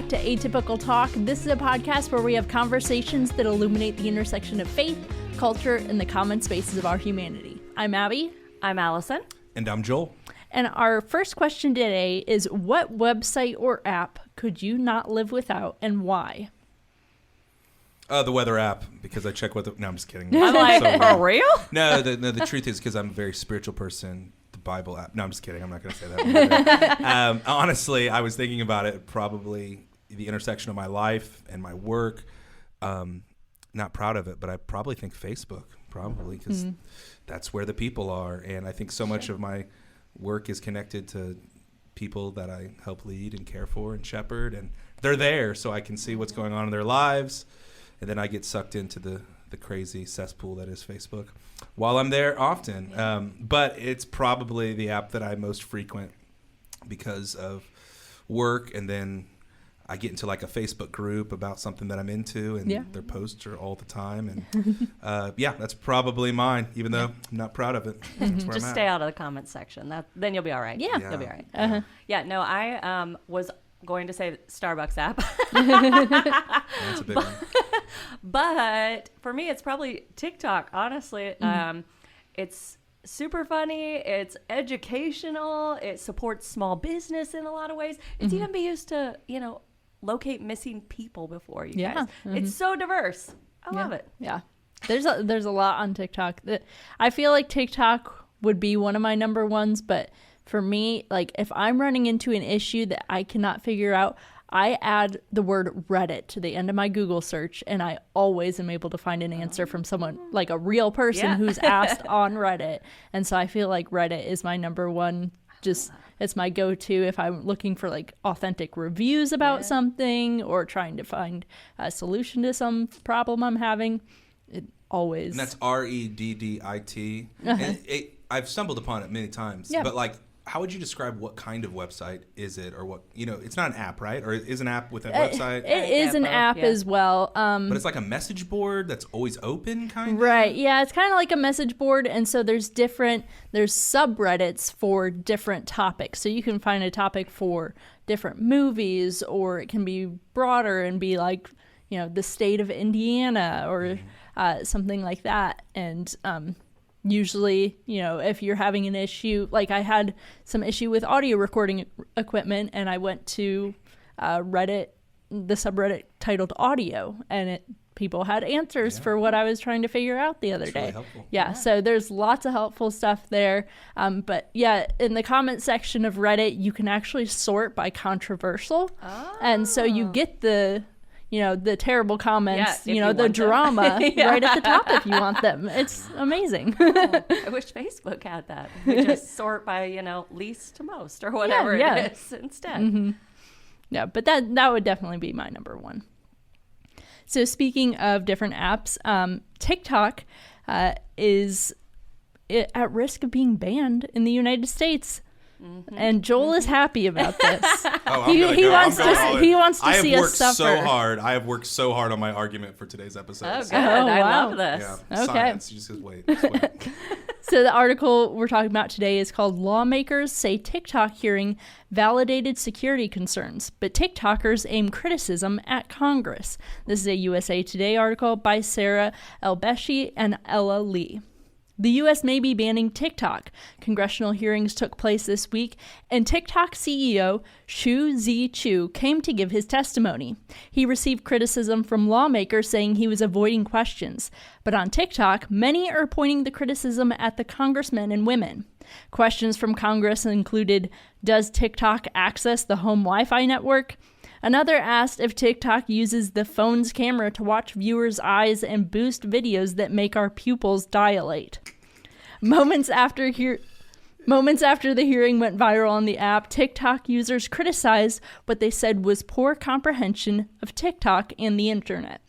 back to Atypical Talk. This is a podcast where we have conversations that illuminate the intersection of faith, culture, and the common spaces of our humanity. I'm Abby. I'm Allison. And I'm Joel. And our first question today is, what website or app could you not live without, and why? The weather app, because I check weather. No, I'm just kidding. I'm like, for real? No, the truth is because I'm a very spiritual person. The Bible app. No, I'm just kidding. I'm not going to say that. Honestly, I was thinking about it. Probably the intersection of my life and my work. Not proud of it, but I probably think Facebook. Probably because that's where the people are, and I think so much of my work is connected to people that I help lead and care for and shepherd, and they're there, so I can see what's going on in their lives. And then I get sucked into the crazy cesspool that is Facebook while I'm there often. But it's probably the app that I most frequent because of work. And then I get into like a Facebook group about something that I'm into, and their posts are all the time. And that's probably mine, even though I'm not proud of it. That's where Just I'm stay at. out of the comments section. Then you'll be all right. Yeah. You'll be all right. Uh-huh. Yeah, no, I was going to say Starbucks app. That's a big one. But for me, it's probably TikTok, honestly. It's super funny. It's educational. It supports small business in a lot of ways. It's even been used to, locate missing people before, you guys. It's so diverse. I love it. Yeah. There's a lot on TikTok. I feel like TikTok would be one of my number ones, but for me, like if I'm running into an issue that I cannot figure out, I add the word Reddit to the end of my Google search, and I always am able to find an answer from someone, like a real person who's asked on Reddit. And so I feel like Reddit is my number one. Just it's my go-to if I'm looking for like authentic reviews about something or trying to find a solution to some problem I'm having. It always. And that's Reddit. And I've stumbled upon it many times. Yeah. But like, how would you describe what kind of website is it, or what, it's not an app, right? Or is an app within a website? It is an app as well. But it's like a message board that's always open, kind of? Right. Yeah, it's kind of like a message board. And so there's subreddits for different topics. So you can find a topic for different movies, or it can be broader and be like, the state of Indiana or something like that. And usually, if you're having an issue, like I had some issue with audio recording equipment, and I went to Reddit, the subreddit titled Audio, and people had answers for what I was trying to figure out the other day. Really helpful. Yeah, so there's lots of helpful stuff there. But yeah, in the comment section of Reddit, you can actually sort by controversial. And so you get the terrible comments, the drama right at the top if you want them. It's amazing. I wish Facebook had that. We just sort by, least to most or whatever it is instead. Mm-hmm. Yeah, but that would definitely be my number one. So speaking of different apps, TikTok is at risk of being banned in the United States. And Joel is happy about this. He wants to see us suffer. I have worked so hard on my argument for today's episode. Oh, good. I love this. Yeah, okay. Science. You just wait. So the article we're talking about today is called "Lawmakers Say TikTok Hearing Validated Security Concerns, but TikTokers Aim Criticism at Congress." This is a USA Today article by Sarah Elbeshi and Ella Lee. The U.S. may be banning TikTok. Congressional hearings took place this week, and TikTok CEO Shu Zhi-Chu came to give his testimony. He received criticism from lawmakers saying he was avoiding questions. But on TikTok, many are pointing the criticism at the congressmen and women. Questions from Congress included, does TikTok access the home Wi-Fi network? Another asked if TikTok uses the phone's camera to watch viewers' eyes and boost videos that make our pupils dilate. Moments after the hearing went viral on the app, TikTok users criticized what they said was poor comprehension of TikTok and the internet.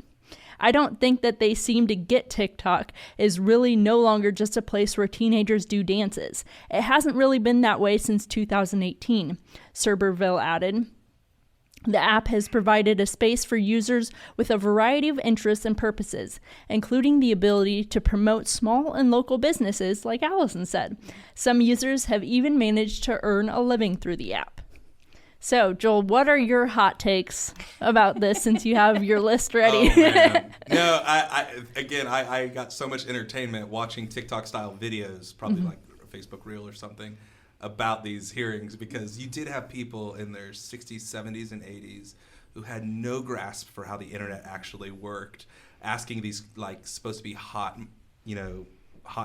I don't think that they seem to get TikTok is really no longer just a place where teenagers do dances. It hasn't really been that way since 2018, Serberville added. The app has provided a space for users with a variety of interests and purposes, including the ability to promote small and local businesses, like Allison said. Some users have even managed to earn a living through the app. So, Joel, what are your hot takes about this since you have your list ready? Oh, man. No, I got so much entertainment watching TikTok style videos, probably like a Facebook Reel or something, about these hearings, because you did have people in their 60s, 70s, and 80s who had no grasp for how the internet actually worked, asking these like supposed to be hot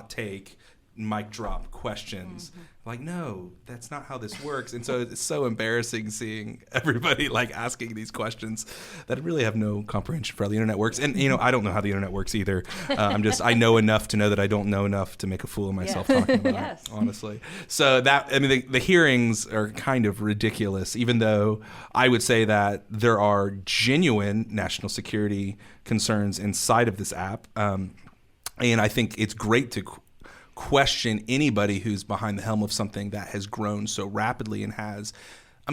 take, mic drop questions. Like, no, that's not how this works. And so it's so embarrassing seeing everybody like asking these questions that really have no comprehension for how the internet works. And I don't know how the internet works either. I know enough to know that I don't know enough to make a fool of myself talking about it, honestly. So the hearings are kind of ridiculous, even though I would say that there are genuine national security concerns inside of this app. And I think it's great to question anybody who's behind the helm of something that has grown so rapidly and has,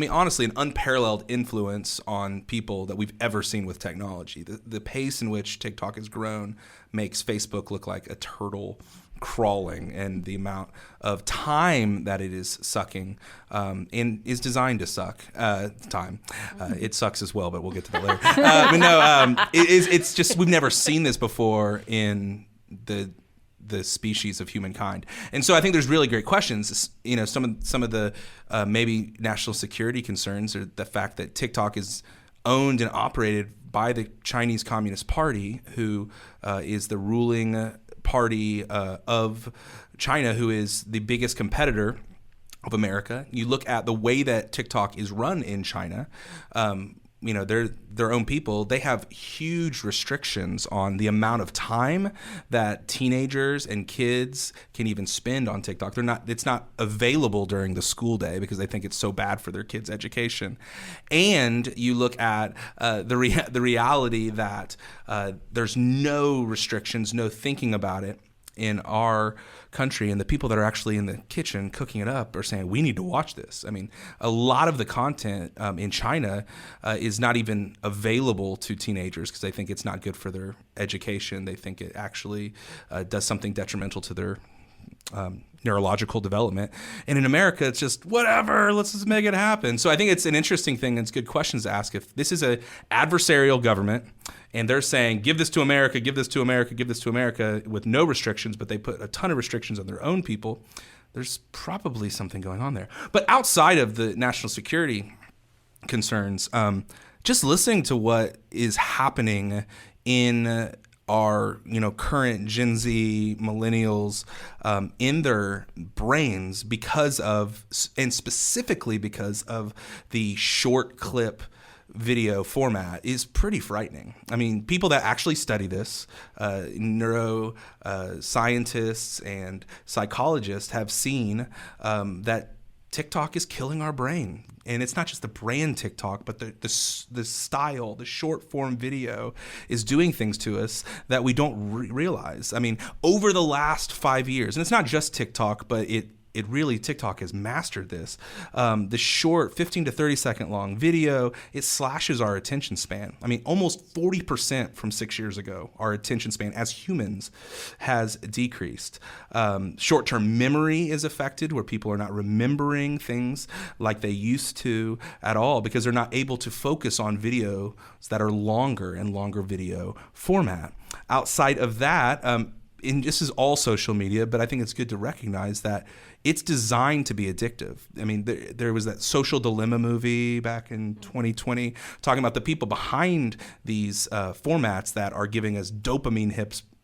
honestly, an unparalleled influence on people that we've ever seen with technology. The pace in which TikTok has grown makes Facebook look like a turtle crawling, and the amount of time that it is sucking and is designed to suck time. It sucks as well, but we'll get to that later. It's just, we've never seen this before in the species of humankind. And so I think there's really great questions. Some of the maybe national security concerns are the fact that TikTok is owned and operated by the Chinese Communist Party, who is the ruling party of China, who is the biggest competitor of America. You look at the way that TikTok is run in China, they're their own people. They have huge restrictions on the amount of time that teenagers and kids can even spend on TikTok. It's not available during the school day because they think it's so bad for their kids' education. And you look at the reality that there's no restrictions, no thinking about it in our country, and the people that are actually in the kitchen cooking it up are saying, we need to watch this. A lot of the content in China is not even available to teenagers because they think it's not good for their education. They think it actually does something detrimental to their neurological development. And in America, it's just whatever, let's just make it happen. So I think it's an interesting thing, and it's good questions to ask. If this is an adversarial government and they're saying, give this to America, give this to America, give this to America with no restrictions, but they put a ton of restrictions on their own people, there's probably something going on there. But outside of the national security concerns, just listening to what is happening in our current Gen Z millennials in their brains because of, and specifically because of the short clip video format is pretty frightening. People that actually study this, neuro scientists and psychologists have seen that TikTok is killing our brain. And it's not just the brand TikTok, but the style, the short form video is doing things to us that we don't realize. Over the last 5 years, and it's not just TikTok, but it really, TikTok has mastered this. The short 15 to 30 second long video, it slashes our attention span. Almost 40% from 6 years ago, our attention span as humans has decreased. Short-term memory is affected, where people are not remembering things like they used to at all because they're not able to focus on videos that are longer and longer video format. Outside of that, and this is all social media, but I think it's good to recognize that it's designed to be addictive. There was that Social Dilemma movie back in 2020 talking about the people behind these formats that are giving us dopamine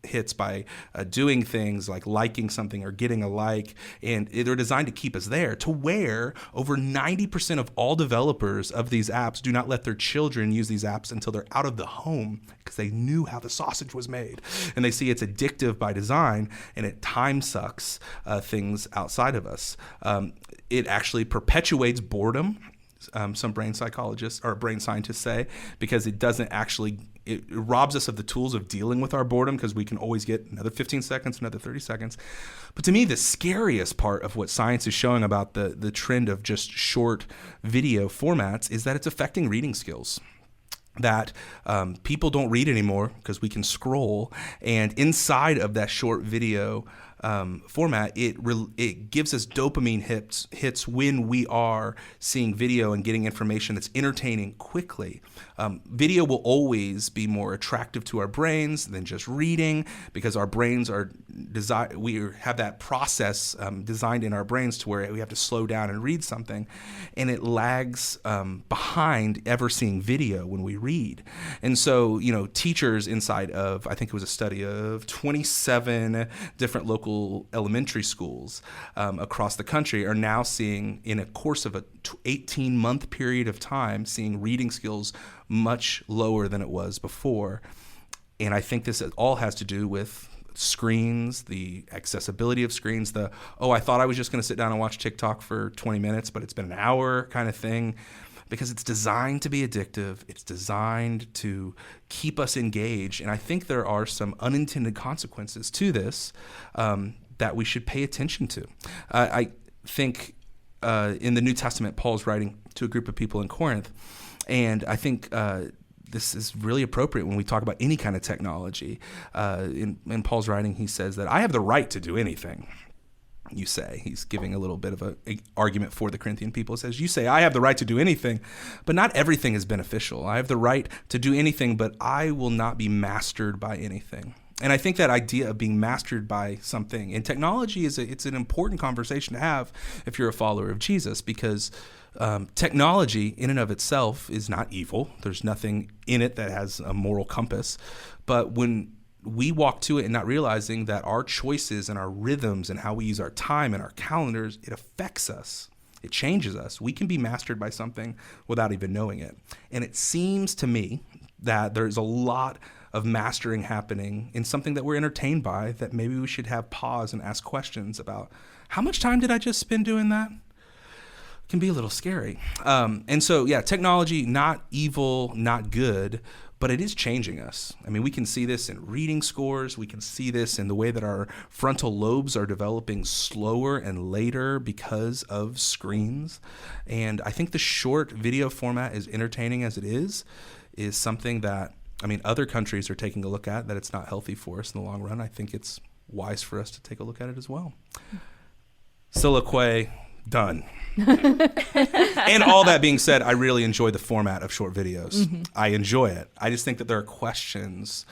hits by doing things like liking something or getting a like, and they're designed to keep us there, to where over 90% of all developers of these apps do not let their children use these apps until they're out of the home because they knew how the sausage was made, and they see it's addictive by design, and it time sucks things outside of us. It actually perpetuates boredom. Some brain psychologists or brain scientists say, because it robs us of the tools of dealing with our boredom, because we can always get another 15 seconds, another 30 seconds. But to me, the scariest part of what science is showing about the trend of just short video formats is that it's affecting reading skills. That people don't read anymore because we can scroll, and inside of that short video format, it gives us dopamine hits when we are seeing video and getting information that's entertaining quickly. Video will always be more attractive to our brains than just reading, because our brains are we have that process designed in our brains to where we have to slow down and read something, and it lags behind ever seeing video when we read. And so, teachers inside of, I think it was a study of 27 different local elementary schools across the country, are now seeing, in a course of a 18-month period of time, seeing reading skills much lower than it was before. And I think this all has to do with screens, the accessibility of screens, I thought I was just going to sit down and watch TikTok for 20 minutes, but it's been an hour kind of thing. Because it's designed to be addictive. It's designed to keep us engaged. And I think there are some unintended consequences to this that we should pay attention to. I think in the New Testament, Paul's writing to a group of people in Corinth. And I think this is really appropriate when we talk about any kind of technology. In Paul's writing, he says that I have the right to do anything. You say, he's giving a little bit of an argument for the Corinthian people. It says, you say, I have the right to do anything, but not everything is beneficial. I have the right to do anything, but I will not be mastered by anything. And I think that idea of being mastered by something in technology it's an important conversation to have if you're a follower of Jesus, because technology in and of itself is not evil. There's nothing in it that has a moral compass. But when we walk to it and not realizing that our choices and our rhythms and how we use our time and our calendars, it affects us. It changes us. We can be mastered by something without even knowing it. And it seems to me that there's a lot of mastering happening in something that we're entertained by, that maybe we should have pause and ask questions about, how much time did I just spend doing that? It can be a little scary. And so, technology, not evil, not good, but it is changing us. I mean, we can see this in reading scores. We can see this in the way that our frontal lobes are developing slower and later because of screens. And I think the short video format, as entertaining as it is something that, other countries are taking a look at, that it's not healthy for us in the long run. I think it's wise for us to take a look at it as well. Soliloquy, done. And all that being said, I really enjoy the format of short videos. Mm-hmm. I enjoy it. I just think that there are questions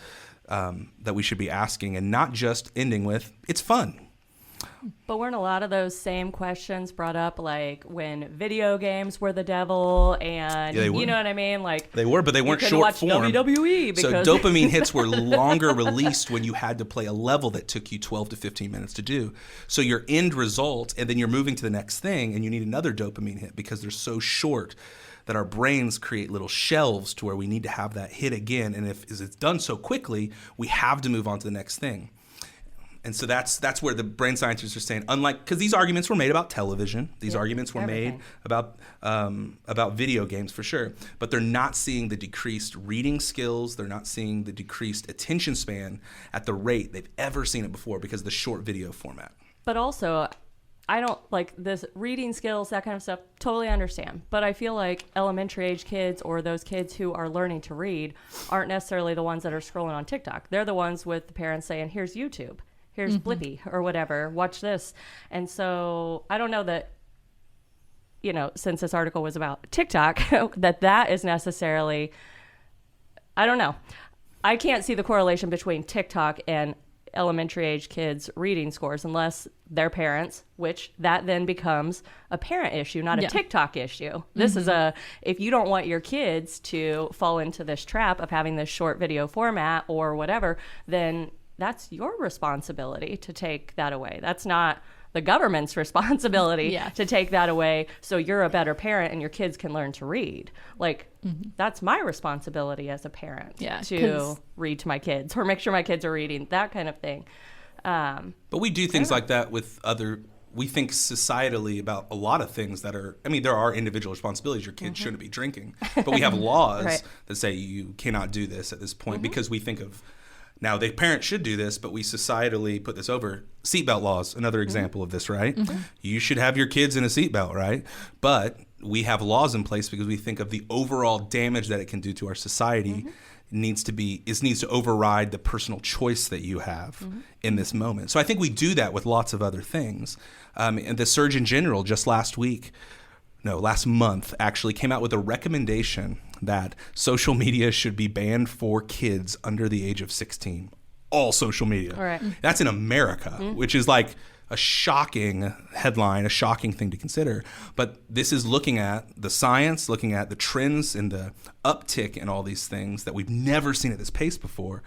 that we should be asking, and not just ending with, it's fun. But weren't a lot of those same questions brought up, like when video games were the devil, and you know what I mean? Like they were, but they weren't short form. WWE because so dopamine hits were longer released when you had to play a level that took you 12 to 15 minutes to do. So your end result, and then you're moving to the next thing, and you need another dopamine hit because they're so short that our brains create little shelves to where we need to have that hit again. And if it's done so quickly, we have to move on to the next thing. And so that's where the brain scientists are saying, because these arguments were made about television, these arguments were made about video games for sure, but they're not seeing the decreased reading skills, they're not seeing the decreased attention span at the rate they've ever seen it before because of the short video format. But also, I don't like this reading skills, that kind of stuff, totally understand. But I feel like elementary age kids, or those kids who are learning to read, aren't necessarily the ones that are scrolling on TikTok. They're the ones with the parents saying, here's YouTube. Here's Blippi or whatever, watch this. And so I don't know that, since this article was about TikTok, that is necessarily, I don't know. I can't see the correlation between TikTok and elementary age kids' reading scores unless their parents, which that then becomes a parent issue, not a TikTok issue. This is if you don't want your kids to fall into this trap of having this short video format or whatever, then that's your responsibility to take that away. That's not the government's responsibility to take that away so you're a better parent and your kids can learn to read. Like, that's my responsibility as a parent to read to my kids or make sure my kids are reading, that kind of thing. But we do things like that with we think societally about a lot of things that are, there are individual responsibilities. Your kids shouldn't be drinking, but we have laws that say you cannot do this at this point because we think of, now, the parents should do this, but we societally put this over. Seatbelt laws, another example of this, right? You should have your kids in a seatbelt, right? But we have laws in place because we think of the overall damage that it can do to our society, needs to override the personal choice that you have in this moment. So I think we do that with lots of other things. And the Surgeon General just last month actually came out with a recommendation that social media should be banned for kids under the age of 16. All social media. All right. That's in America, which is like a shocking headline, a shocking thing to consider. But this is looking at the science, looking at the trends and the uptick in all these things that we've never seen at this pace before,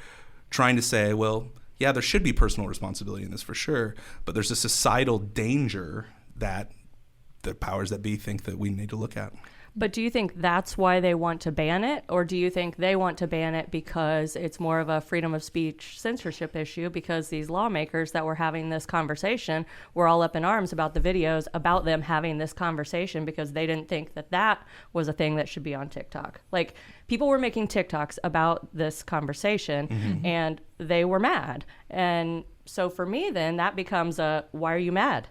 trying to say, well, yeah, there should be personal responsibility in this for sure, but there's a societal danger that the powers that be think that we need to look at. But do you think that's why they want to ban it? Or do you think they want to ban it because it's more of a freedom of speech censorship issue, because these lawmakers that were having this conversation were all up in arms about the videos about them having this conversation because they didn't think that that was a thing that should be on TikTok? Like, people were making TikToks about this conversation and they were mad. And so for me, then that becomes why are you mad?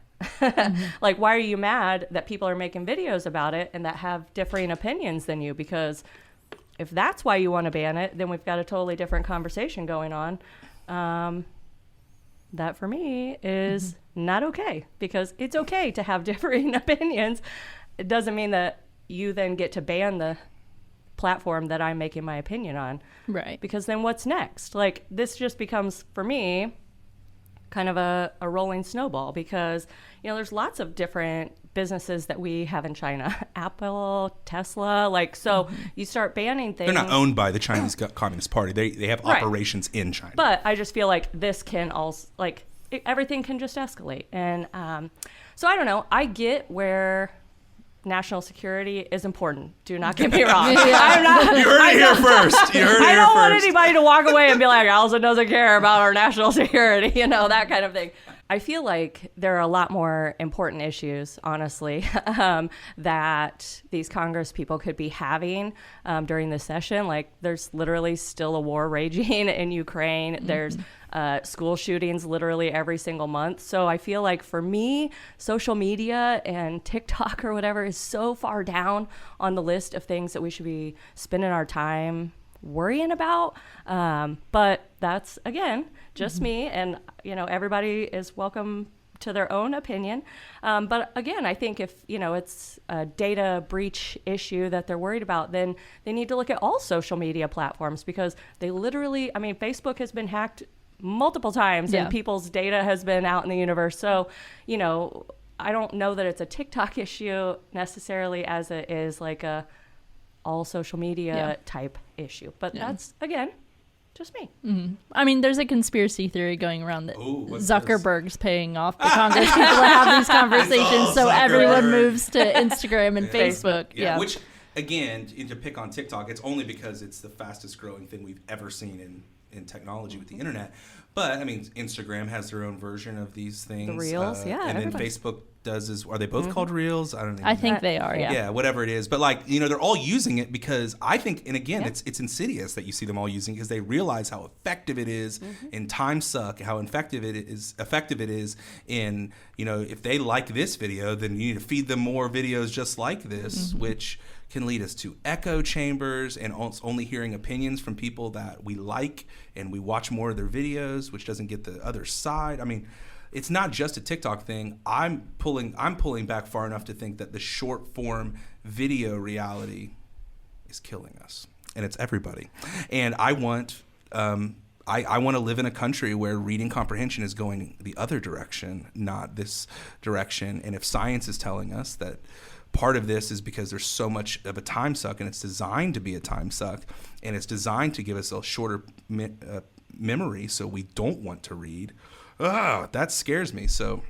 Like, why are you mad that people are making videos about it and that have differing opinions than you? Because if that's why you want to ban it, then we've got a totally different conversation going on. That for me is not okay, because it's okay to have differing opinions. It doesn't mean that you then get to ban the platform that I'm making my opinion on. Right. Because then what's next? Like, this just becomes, for me, kind of a rolling snowball, because, you know, there's lots of different businesses that we have in China, Apple, Tesla, like, so you start banning things. They're not owned by the Chinese Communist Party. They have operations in China. But I just feel like this can also, like, everything can just escalate. And so I don't know. I get where national security is important. Do not get me wrong. I'm not, you heard it here first. You heard it here first. I don't want anybody to walk away and be like, Allison doesn't care about our national security, you know, that kind of thing. I feel like there are a lot more important issues, honestly, that these Congress people could be having during this session. Like, there's literally still a war raging in Ukraine. There's school shootings literally every single month. So I feel like, for me, social media and TikTok or whatever is so far down on the list of things that we should be spending our time worrying about. But that's, again, just me, and, you know, everybody is welcome to their own opinion. But again, I think if, you know, it's a data breach issue that they're worried about, then they need to look at all social media platforms, because they literally, I mean, Facebook has been hacked multiple times and people's data has been out in the universe. So, you know, I don't know that it's a TikTok issue necessarily as it is like a all social media type issue. But that's, again, just me. I mean, there's a conspiracy theory going around that what's Zuckerberg's paying off the Congress people to have these conversations, so everyone moves to Instagram and Facebook. Yeah, which, again, to pick on TikTok, it's only because it's the fastest growing thing we've ever seen in technology with the internet. But I mean, Instagram has their own version of these things. The Reels, and then Facebook does are they both called Reels? I don't know. I think they are. Yeah, whatever it is. But, like, you know, they're all using it because I think, and again, it's insidious that you see them all using it, because they realize how effective it is in time suck, how effective it is in, you know, if they like this video, then you need to feed them more videos just like this, which can lead us to echo chambers and only hearing opinions from people that we like, and we watch more of their videos, which doesn't get the other side. I mean, it's not just a TikTok thing. I'm pulling back far enough to think that the short form video reality is killing us, and it's everybody. And I want I want to live in a country where reading comprehension is going the other direction, not this direction. And if science is telling us that part of this is because there's so much of a time suck, and it's designed to be a time suck, and it's designed to give us a shorter memory, so we don't want to read. That scares me. So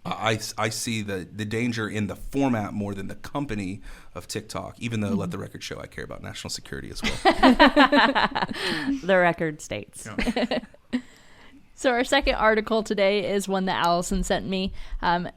I see the danger in the format more than the company of TikTok, even though, let the record show, I care about national security as well. The record states. Yeah. So our second article today is one that Allison sent me.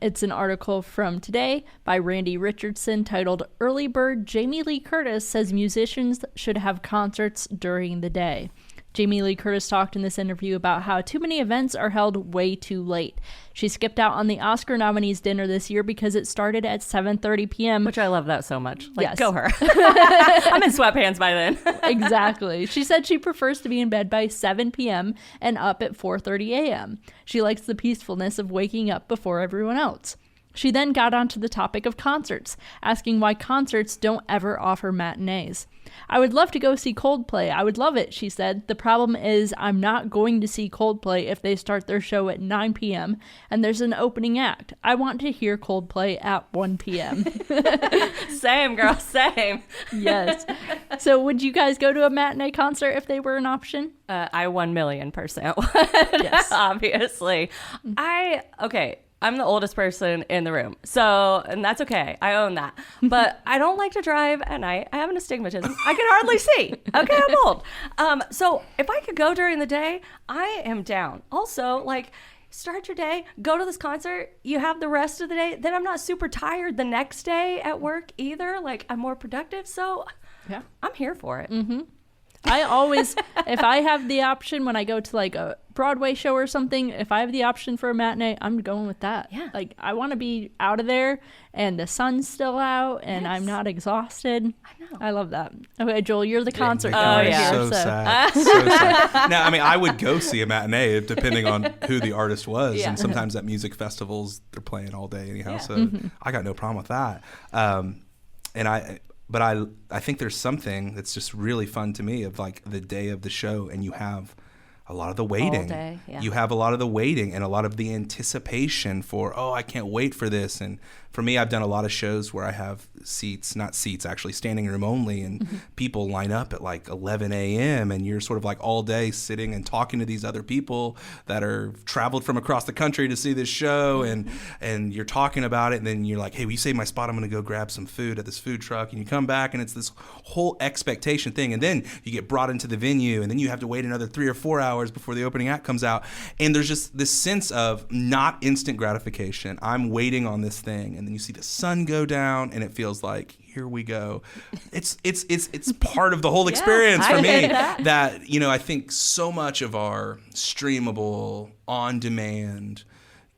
It's an article from today by Randy Richardson titled "Early Bird Jamie Lee Curtis Says Musicians Should Have Concerts During the Day." Jamie Lee Curtis talked in this interview about how too many events are held way too late. She skipped out on the Oscar nominees dinner this year because it started at 7:30 p.m. Which I love that so much. Like, Yes. go her. I'm in sweatpants by then. Exactly. She said she prefers to be in bed by 7 p.m. and up at 4:30 a.m. She likes the peacefulness of waking up before everyone else. She then got onto the topic of concerts, asking why concerts don't ever offer matinees. I would love to go see Coldplay. I would love it, she said. The problem is I'm not going to see Coldplay if they start their show at 9 p.m. and there's an opening act. I want to hear Coldplay at 1 p.m. Same, girl, same. Yes. So would you guys go to a matinee concert if they were an option? I 1,000,000% would. Yes. Obviously. I'm the oldest person in the room. So, and that's okay. I own that. But I don't like to drive at night. I have an astigmatism. I can hardly see. Okay, I'm old. So if I could go during the day, I am down. Also, like, start your day, go to this concert, you have the rest of the day. Then I'm not super tired the next day at work either. Like, I'm more productive. So Yeah. I'm here for it. Mm-hmm. I always, if I have the option when I go to like a Broadway show or something, if I have the option for a matinee, I'm going with that. Yeah. Like, I want to be out of there and the sun's still out and Yes. I'm not exhausted. I know. I love that. Okay, Joel, you're the concert Oh, goer yeah. here. So sad. So sad. Now, I mean, I would go see a matinee depending on who the artist was. Yeah. And sometimes at music festivals, they're playing all day anyhow. Yeah. So I got no problem with that. But I think there's something that's just really fun to me of like the day of the show and you have a lot of the waiting. day, yeah. You have a lot of the waiting and a lot of the anticipation for, oh, I can't wait for this. And for me, I've done a lot of shows where I have actually standing room only, and people line up at like 11 a.m. and you're sort of like all day sitting and talking to these other people that are traveled from across the country to see this show, and you're talking about it, and then you're like, hey, will you save my spot? I'm going to go grab some food at this food truck, and you come back and it's this whole expectation thing, and then you get brought into the venue, and then you have to wait another 3 or 4 hours before the opening act comes out, and there's just this sense of not instant gratification. I'm waiting on this thing, and then you see the sun go down, and it feels like, here we go. It's part of the whole experience for I me. get that. That, you know, I think so much of our streamable, on demand,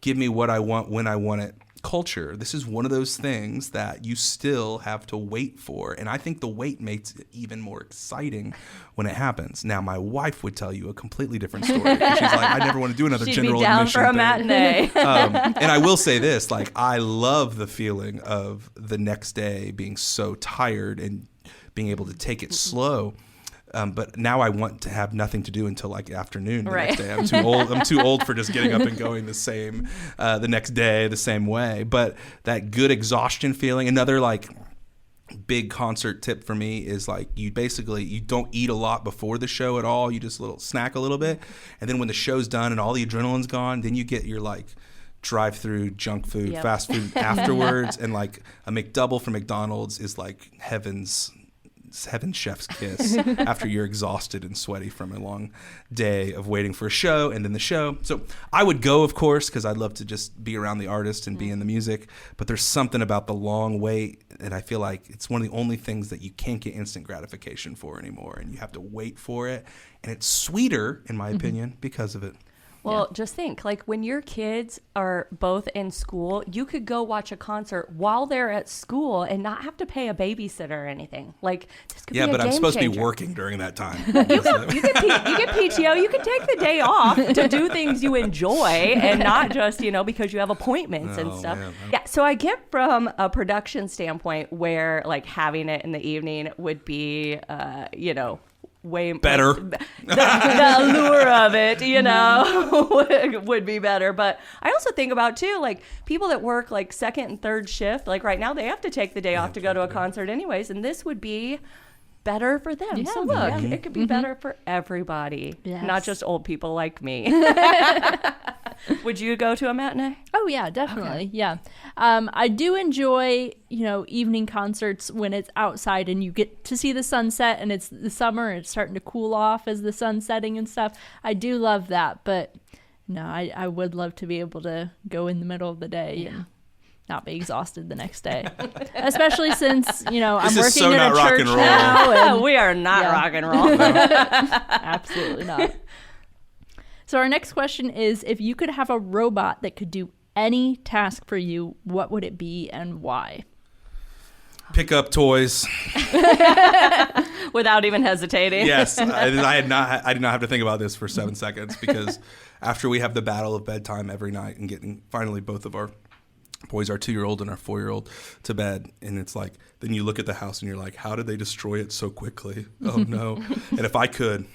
give me what I want when I want it culture, this is one of those things that you still have to wait for. And I think the wait makes it even more exciting when it happens. Now, my wife would tell you a completely different story. She's like, I never want to do another She'd general be down admission for a thing. matinee. And I will say this, like, I love the feeling of the next day being so tired and being able to take it slow. But now I want to have nothing to do until like afternoon the Right. next day. I'm too old for just getting up and going the next day the same way. But that good exhaustion feeling. Another like big concert tip for me is like you don't eat a lot before the show at all. You just snack a little bit, and then when the show's done and all the adrenaline's gone, then you get your like drive-through junk food, Yep. fast food afterwards, and like a McDouble from McDonald's is like heaven's chef's kiss after you're exhausted and sweaty from a long day of waiting for a show and then the show. So I would go, of course, because I'd love to just be around the artist and be in the music. But there's something about the long wait that I feel like it's one of the only things that you can't get instant gratification for anymore. And you have to wait for it. And it's sweeter, in my opinion, because of it. Well, just think, like when your kids are both in school, you could go watch a concert while they're at school and not have to pay a babysitter or anything. Like this could be a But I'm game supposed to be changer. working during that time. You get PTO. You can take the day off to do things you enjoy and not just, because you have appointments and Oh, stuff. man. Yeah. So I get from a production standpoint where like having it in the evening would be, way Better. the allure of it, would be better. But I also think about too, like people that work like second and third shift, like right now they have to take the day off to go to a concert anyways, and this would be better for them. Yeah, So look, yeah. it could be better for everybody, Yes. not just old people like me. Would you go to a matinee? Oh yeah, definitely. Yeah. I do enjoy, evening concerts when it's outside and you get to see the sunset and it's the summer and it's starting to cool off as the sun's setting and stuff. I do love that, but no, I would love to be able to go in the middle of the day and not be exhausted the next day. Especially since, I'm This is working so in not a rock church and roll. now. And We are not Yeah. rock and roll. absolutely not. So our next question is, if you could have a robot that could do any task for you, what would it be and why? Pick up toys. Without even hesitating. Yes, I did not have to think about this for 7 seconds, because after we have the battle of bedtime every night and getting finally both of our boys, our 2-year-old and our 4-year-old, to bed, and it's like, then you look at the house and you're like, how did they destroy it so quickly? Oh no. And if I could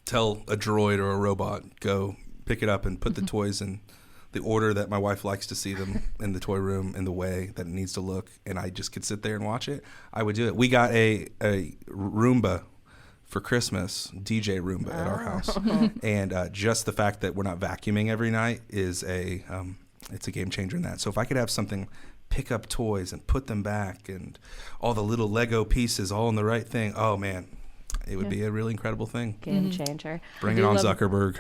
tell a droid or a robot, go pick it up and put the toys in the order that my wife likes to see them in the toy room, in the way that it needs to look, and I just could sit there and watch it, I would do it. We got a Roomba for Christmas, DJ Roomba at our house, and just the fact that we're not vacuuming every night is it's a game changer in that. So if I could have something pick up toys and put them back, and all the little Lego pieces all in the right thing, oh man, it would be a really incredible thing. Game changer. Bring it on, Zuckerberg.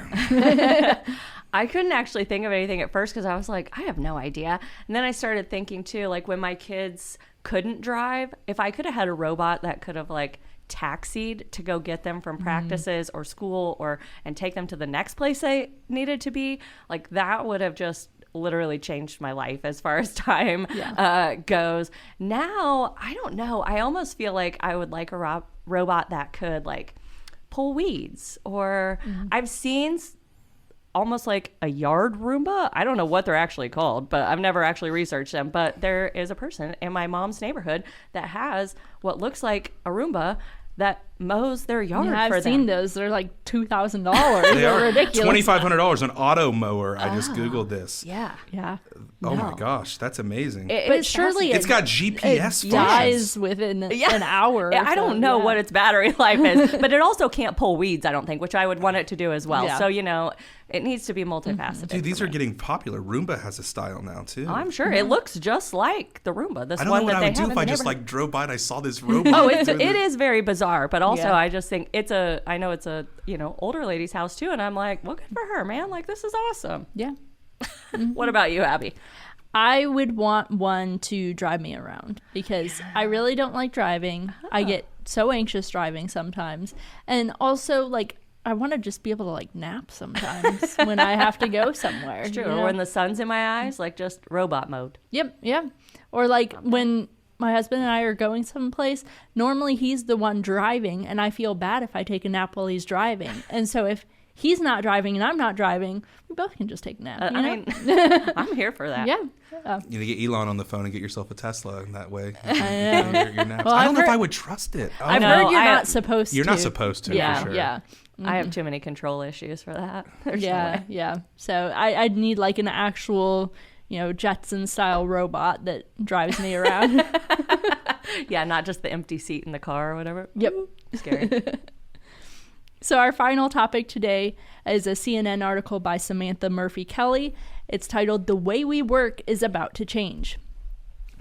I couldn't actually think of anything at first because I was like, I have no idea. And then I started thinking too, like when my kids couldn't drive, if I could have had a robot that could have like taxied to go get them from practices or school and take them to the next place they needed to be, like that would have just literally changed my life as far as time goes. Now, I don't know. I almost feel like I would like a robot that could like pull weeds, or I've seen almost like a yard Roomba. I don't know what they're actually called, but I've never actually researched them. But there is a person in my mom's neighborhood that has what looks like a Roomba that mows their yard for them. I've seen those. They're like $2,000. They They're are ridiculous. $2,500 an auto mower. I just Googled this. Yeah. Yeah. Oh my No. gosh, that's amazing. But surely It's got GPS it functions. dies within an hour. Yeah, or I so. don't know Yeah. what its battery life is, but it also can't pull weeds, I don't think, which I would want it to do as well. Yeah. So, it needs to be multifaceted. Dude, these for are me. getting popular. Roomba has a style now too. Oh, I'm sure. It looks just like the Roomba. This I don't one know what that I they would do have if in I the just neighborhood. like drove by and I saw this robot. Oh, it is very bizarre, but also Yeah. I just think I know it's a, older lady's house too, and I'm like, well, good for her, man. Like, this is awesome. Yeah. What about you, Abby? I would want one to drive me around because I really don't like driving. I get so anxious driving sometimes. And also, like, I want to just be able to, like, nap sometimes when I have to go somewhere. It's true. you Or know? when the sun's in my eyes, like just robot mode. Yep, yeah. Or, like, when my husband and I are going someplace, normally he's the one driving, and I feel bad if I take a nap while he's driving. And so if he's not driving and I'm not driving, we both can just take a nap. I mean, I'm here for that. yeah. You get Elon on the phone and get yourself a Tesla, and that way know. your naps. Well, I I've don't know if heard- I would trust it. Oh, I've No, heard you're I- not supposed to. You're not supposed to. Yeah, for sure. yeah. I have too many control issues for that. There's no Yeah, way. yeah. So I'd need like an actual, Jetson style robot that drives me around. Yeah, not just the empty seat in the car or whatever. Yep. Scary. So our final topic today is a CNN article by Samantha Murphy Kelly. It's titled "The Way We Work is About to Change."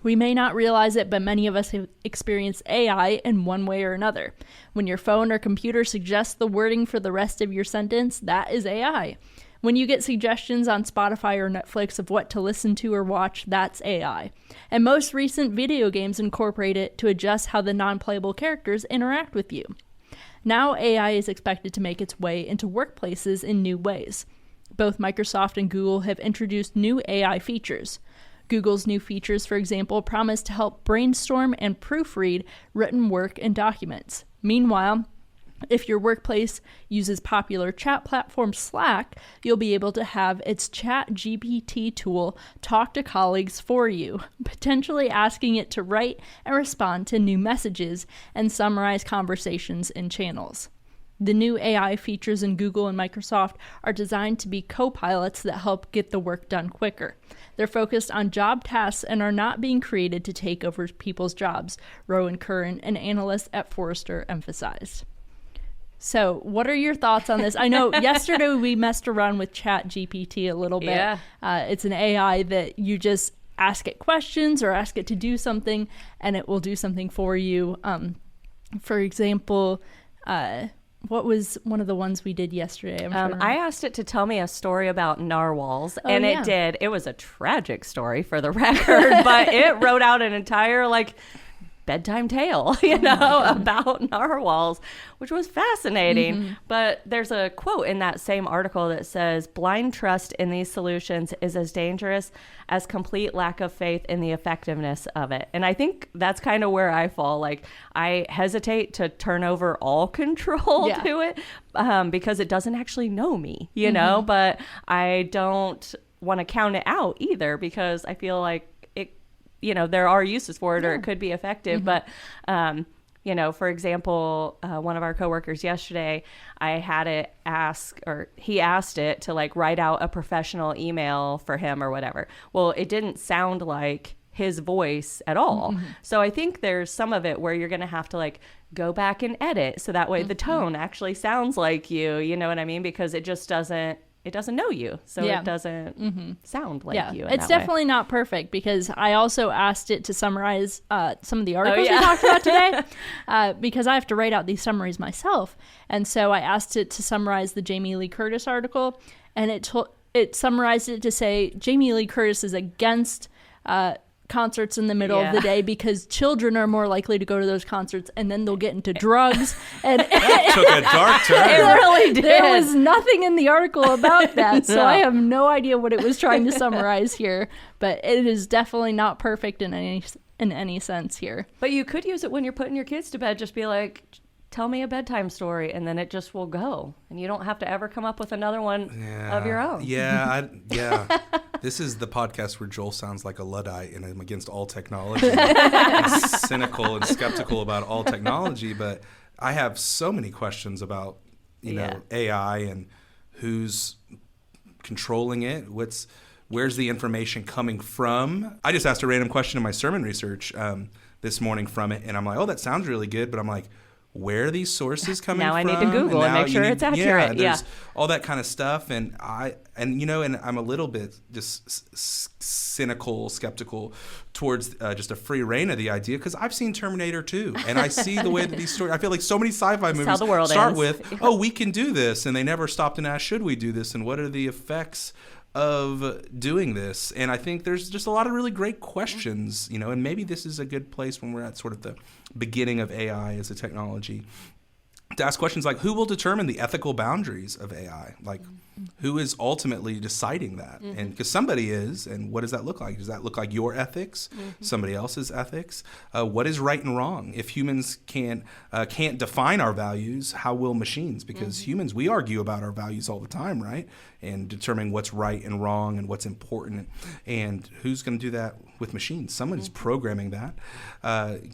We may not realize it, but many of us have experienced AI in one way or another. When your phone or computer suggests the wording for the rest of your sentence, that is AI. When you get suggestions on Spotify or Netflix of what to listen to or watch, that's AI. And most recent video games incorporate it to adjust how the non-playable characters interact with you. Now AI is expected to make its way into workplaces in new ways. Both Microsoft and Google have introduced new AI features. Google's new features, for example, promise to help brainstorm and proofread written work and documents. Meanwhile, if your workplace uses popular chat platform Slack, you'll be able to have its ChatGPT tool talk to colleagues for you, potentially asking it to write and respond to new messages and summarize conversations in channels. The new AI features in Google and Microsoft are designed to be co-pilots that help get the work done quicker. They're focused on job tasks and are not being created to take over people's jobs, Rowan Curran, an analyst at Forrester, emphasized. So, what are your thoughts on this? I know yesterday we messed around with ChatGPT a little bit. Yeah. It's an AI that you just ask it questions or ask it to do something, and it will do something for you. For example, what was one of the ones we did yesterday? I asked it to tell me a story about narwhals, and yeah. it did. It was a tragic story for the record, but it wrote out an entire bedtime tale, about narwhals, which was fascinating. But there's a quote in that same article that says, blind trust in these solutions is as dangerous as complete lack of faith in the effectiveness of it. And I think that's kind of where I fall. I hesitate to turn over all control to it because it doesn't actually know me, but I don't want to count it out either because I feel like there are uses for it or it could be effective. But, for example, one of our coworkers yesterday, I had it he asked it to write out a professional email for him or whatever. Well, it didn't sound like his voice at all. So I think there's some of it where you're going to have to go back and edit. So that way the tone actually sounds like you know what I mean? Because it just doesn't know you, so it doesn't sound like you. It's definitely not perfect because I also asked it to summarize some of the articles we talked about today because I have to write out these summaries myself. And so I asked it to summarize the Jamie Lee Curtis article, and it summarized it to say Jamie Lee Curtis is against concerts in the middle of the day because children are more likely to go to those concerts and then they'll get into drugs. And it took a dark turn. It really did. There was nothing in the article about that, so I have no idea what it was trying to summarize here, but it is definitely not perfect in any sense here. But you could use it when you're putting your kids to bed. Just be like, tell me a bedtime story, and then it just will go, and you don't have to ever come up with another one of your own. This is the podcast where Joel sounds like a Luddite and I'm against all technology. I'm cynical and skeptical about all technology, but I have so many questions about AI and who's controlling it. Where's the information coming from? I just asked a random question in my sermon research this morning from it, and I'm like, oh, that sounds really good, but I'm like, where are these sources coming from? Now I need to Google and make sure it's accurate. There's all that kind of stuff, and I'm a little bit just cynical, skeptical towards just a free reign of the idea because I've seen Terminator 2, and I see the way that these stories. I feel like so many sci-fi movies start with, "Oh, we can do this," and they never stopped and asked, "Should we do this?" and what are the effects of doing this. And I think there's just a lot of really great questions, and maybe this is a good place when we're at sort of the beginning of AI as a technology to ask questions like, who will determine the ethical boundaries of AI? Who is ultimately deciding that? And because somebody is, and what does that look like? Does that look like your ethics, somebody else's ethics? What is right and wrong? If humans can't define our values, how will machines? Because humans, we argue about our values all the time, right? And determining what's right and wrong and what's important. And who's going to do that with machines? Someone's programming that.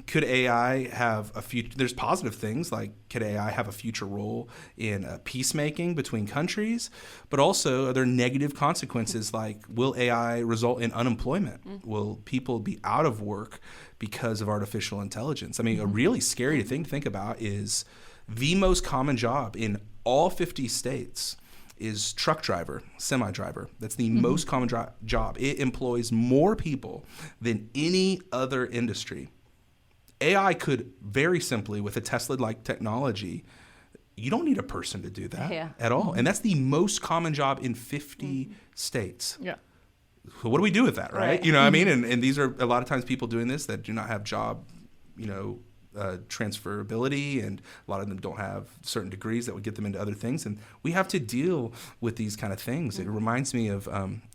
Could AI have a future? There's positive things like, could AI have a future role in peacemaking between countries? But also, are there negative consequences like, will AI result in unemployment? Will people be out of work because of artificial intelligence? I mean, a really scary thing to think about is the most common job in all 50 states is truck driver, semi-driver. That's the most common job. It employs more people than any other industry. AI could very simply, with a Tesla-like technology, you don't need a person to do that at all. And that's the most common job in 50 states. Yeah. So what do we do with that, right? You know what I mean? And these are a lot of times people doing this that do not have job, transferability, and a lot of them don't have certain degrees that would get them into other things. And we have to deal with these kind of things. It reminds me of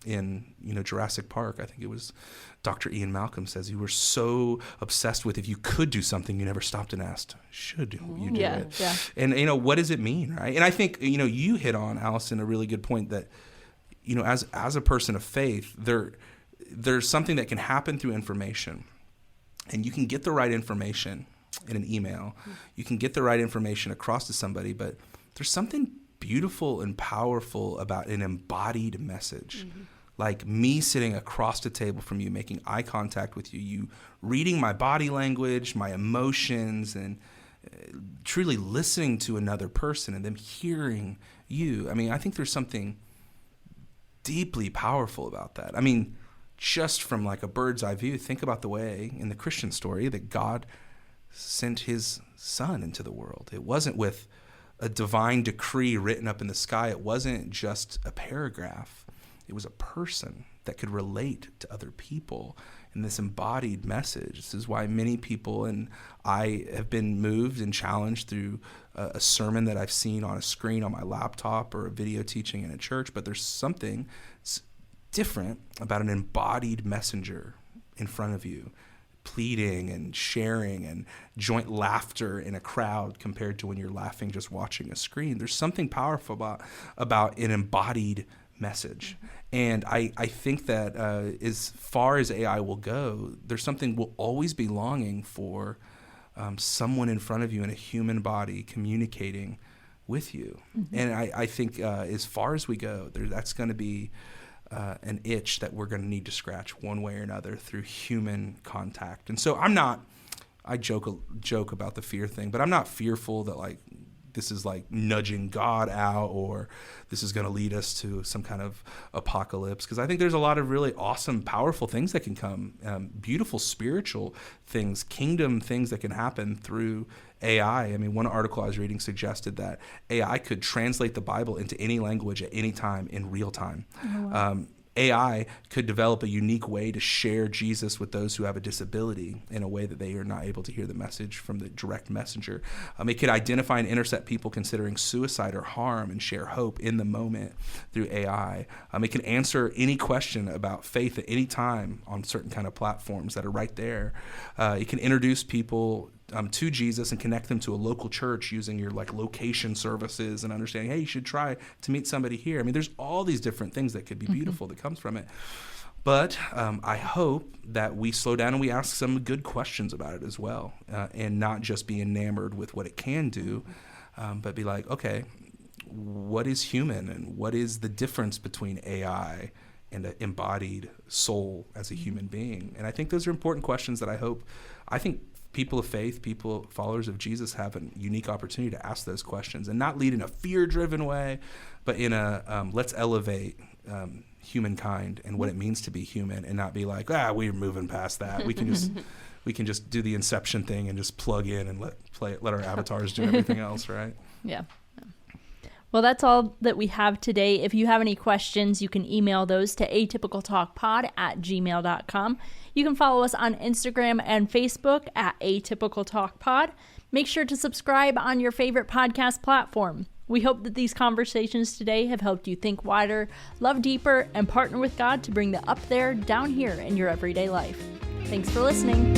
in Jurassic Park, I think it was Dr. Ian Malcolm says, you were so obsessed with if you could do something, you never stopped and asked, should you do it? Yeah. And what does it mean, right? And I think you hit on, Allison, a really good point that as a person of faith, there's something that can happen through information, and you can get the right information in an email. You can get the right information across to somebody, but there's something beautiful and powerful about an embodied message. Like me sitting across the table from you, making eye contact with you, you reading my body language, my emotions, and truly listening to another person and them hearing you. I mean, I think there's something deeply powerful about that. I mean, just from like a bird's eye view, think about the way in the Christian story that God sent his son into the world. It wasn't with a divine decree written up in the sky. It wasn't just a paragraph. It was a person that could relate to other people in this embodied message. This is why many people, and I have been moved and challenged through a sermon that I've seen on a screen on my laptop or a video teaching in a church, but there's something different about an embodied messenger in front of you, pleading and sharing and joint laughter in a crowd compared to when you're laughing just watching a screen. There's something powerful about an embodied message. And I think that as far as AI will go, there's something we'll always be longing for, someone in front of you in a human body communicating with you. And I think as far as we go, that's going to be an itch that we're going to need to scratch one way or another through human contact. And so I joke about the fear thing, but I'm not fearful that like this is like nudging God out or this is going to lead us to some kind of apocalypse, because I think there's a lot of really awesome, powerful things that can come, beautiful spiritual things, kingdom things that can happen through AI. I mean, one article I was reading suggested that AI could translate the Bible into any language at any time in real time. Oh, wow. AI could develop a unique way to share Jesus with those who have a disability in a way that they are not able to hear the message from the direct messenger. It could identify and intercept people considering suicide or harm and share hope in the moment through AI. It can answer any question about faith at any time on certain kind of platforms that are right there. It can introduce people to Jesus and connect them to a local church using your like location services and understanding, hey, you should try to meet somebody here. I mean, there's all these different things that could be beautiful that comes from it. But I hope that we slow down and we ask some good questions about it as well, and not just be enamored with what it can do, but be like, okay, what is human and what is the difference between AI and an embodied soul as a human being? And I think those are important questions that I think people of faith, followers of Jesus have a unique opportunity to ask those questions and not lead in a fear-driven way, but in a let's elevate humankind and what it means to be human, and not be like, we're moving past that. We can just do the Inception thing and just plug in and let our avatars do everything else, right? Yeah. Well, that's all that we have today. If you have any questions, you can email those to atypicaltalkpod@gmail.com. You can follow us on Instagram and Facebook at atypicaltalkpod. Make sure to subscribe on your favorite podcast platform. We hope that these conversations today have helped you think wider, love deeper, and partner with God to bring the up there down here in your everyday life. Thanks for listening.